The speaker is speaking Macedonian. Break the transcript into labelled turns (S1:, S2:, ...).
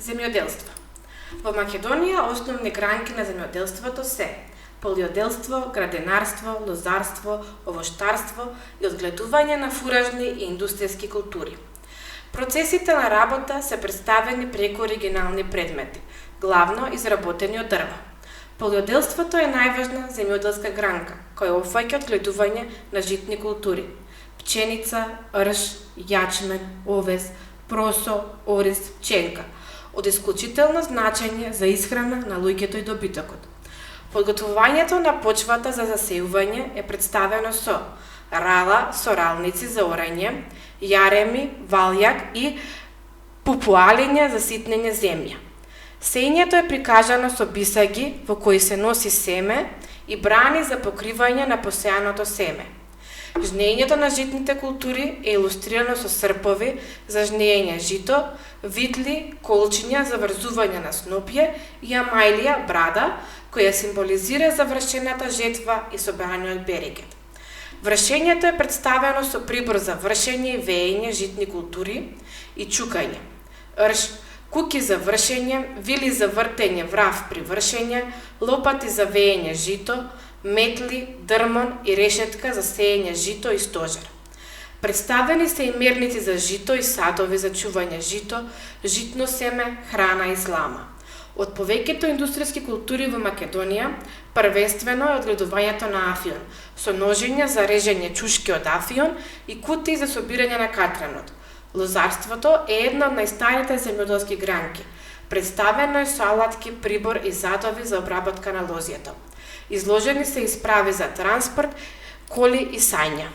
S1: Земјоделство. Во Македонија основни гранки на земјоделството се полиоделство, градинарство, лозарство, овоштарство и одгледување на фуражни и индустријски култури. Процесите на работа се представени преку оригинални предмети, главно изработени од дрво. Полиоделството е најважна земјоделска гранка, која опфаќа одгледување на житни култури: пченица, рж, јачмен, овес, просо, ориз, пченка, од исклучително значење за исхрана на луѓето и добитокот. Подготвувањето на почвата за засејување е представено со рала со ралници за орање, јареми, валјак и пупуалиња за ситнење земја. Сењето е прикажано со бисаги во кои се носи семе и брани за покривање на посеаното семе. Жнењето на житните култури е илустрирано со српови за жнење жито, витли, колчиња за врзување на снопје и амајлија, брада, која символизира завршената жетва и собраниот берекет. Вршењето е представено со прибор за вршење и веење житни култури и чукање. Рж, куки за вршење, вили за вртење врав при вршење, лопати за веење жито, метли, дрмон и решетка за сеење жито и стожер. Представени се и мерници за жито и садови за чување жито, житно семе, храна и слама. Од повеќето индустријски култури во Македонија, првенствено е одгледувањето на афион, со ножиња за режење чушки од афион и кутии за собирање на катранот. Лозарството е една од најстарите земјоделски гранки. Представено е со алатки, прибор и задови за обработка на лозјето. Изложени се и справи за транспорт, коли и сања.